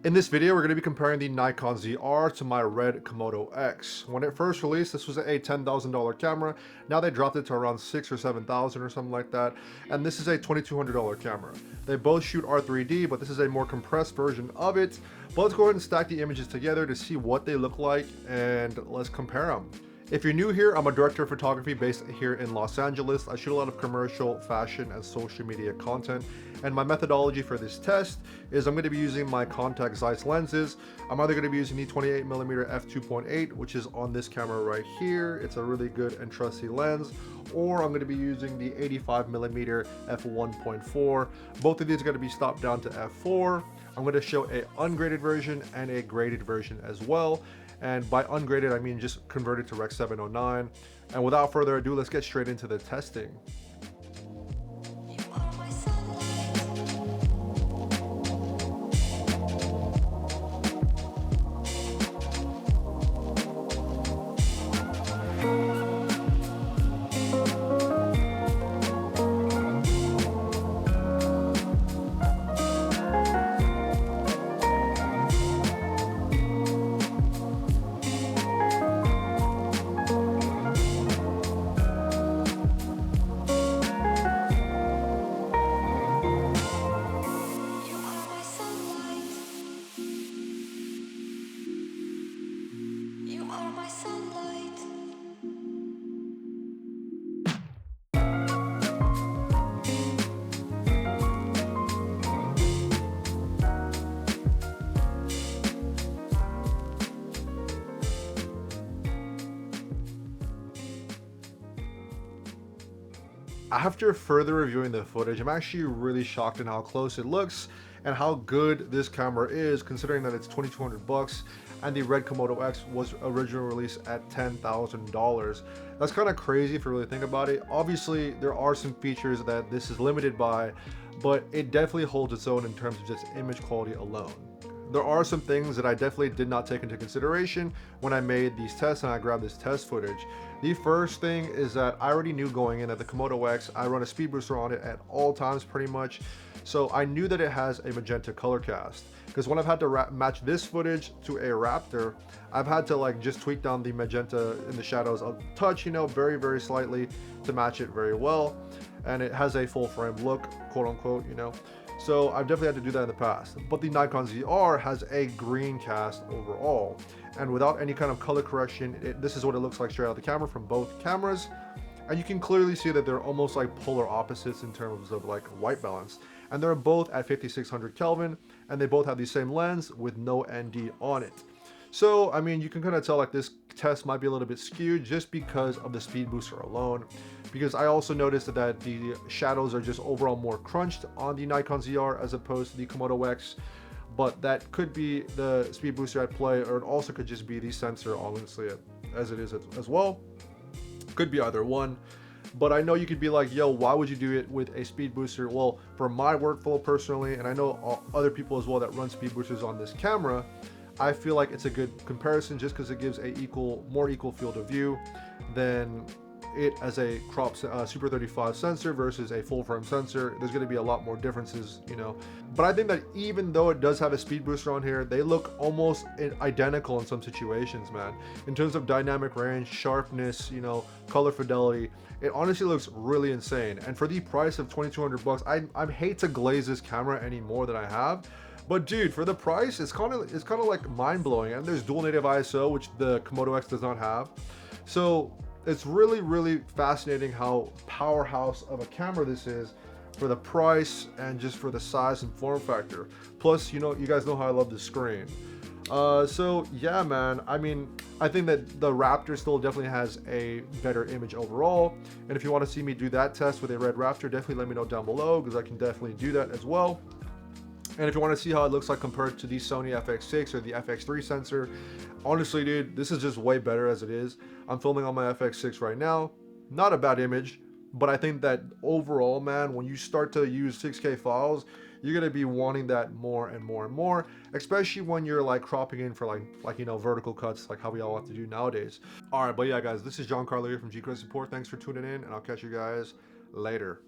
In this video, we're going to be comparing the Nikon ZR to my red Komodo X. When it first released, this was a $10,000 camera. Now they dropped it to around $6,000 or $7,000 or something like that. And this is a $2,200 camera. They both shoot R3D, but this is a more compressed version of it. But let's go ahead and stack the images together to see what they look like, and let's compare them. If you're new here, I'm a director of photography based here in Los Angeles. I shoot a lot of commercial, fashion, and social media content. And my methodology for this test is I'm going to be using my contact Zeiss lenses. I'm either going to be using the 28mm f2.8, which is on this camera right here. It's a really good and trusty lens. Or I'm going to be using the 85mm f1.4. Both of these are going to be stopped down to f4. I'm going to show a ungraded version and a graded version as well. And by ungraded, I mean just converted to Rec 709. And without further ado, let's get straight into the testing. After further reviewing the footage, I'm actually really shocked in how close it looks and how good this camera is, considering that it's $2,200 and the red Komodo X was originally released at $10,000. That's kind of crazy if you really think about it. Obviously, there are some features that this is limited by, but it definitely holds its own in terms of just image quality alone. There are some things that I definitely did not take into consideration when I made these tests and I grabbed this test footage. The first thing is that I already knew going in that the Komodo X, I run a speed booster on it at all times pretty much. So I knew that it has a magenta color cast, because when I've had to match this footage to a Raptor, I've had to like just tweak down the magenta in the shadows a touch, you know, very, very slightly to match it very well. And it has a full frame look, quote unquote, you know. So I've definitely had to do that in the past. But the Nikon ZR has a green cast overall. And without any kind of color correction, this is what it looks like straight out of the camera from both cameras. And you can clearly see that they're almost like polar opposites in terms of like white balance. And they're both at 5600 Kelvin, and they both have the same lens with no ND on it. So, I mean, you can kind of tell like this test might be a little bit skewed just because of the speed booster alone. Because I also noticed that the shadows are just overall more crunched on the Nikon ZR as opposed to the Komodo X. But that could be the speed booster at play, or it also could just be the sensor, honestly, as it is as well. Could be either one. But I know you could be like, yo, why would you do it with a speed booster? Well, for my workflow personally, and I know other people as well that run speed boosters on this camera, I feel like it's a good comparison just because it gives a more equal field of view than it as a crop Super 35 sensor versus a full frame sensor. There's going to be a lot more differences, you know. But I think that even though it does have a speed booster on here, they look almost identical in some situations, man. In terms of dynamic range, sharpness, you know, color fidelity, it honestly looks really insane. And for the price of $2,200, I hate to glaze this camera any more than I have. But dude, for the price, it's kind of like mind-blowing. And there's dual native ISO, which the Komodo X does not have. So it's really, really fascinating how powerhouse of a camera this is for the price and just for the size and form factor. Plus, you know, you guys know how I love the screen. So yeah, man, I mean, I think that the Raptor still definitely has a better image overall. And if you want to see me do that test with a red Raptor, definitely let me know down below, because I can definitely do that as well. And if you want to see how it looks like compared to the Sony FX6 or the FX3 sensor, honestly, dude, this is just way better as it is. I'm filming on my FX6 right now. Not a bad image, but I think that overall, man, when you start to use 6K files, you're going to be wanting that more and more and more, especially when you're like cropping in for like you know, vertical cuts, like how we all have to do nowadays. All right, but yeah, guys, this is John Carlo here from G Credit Support. Thanks for tuning in, and I'll catch you guys later.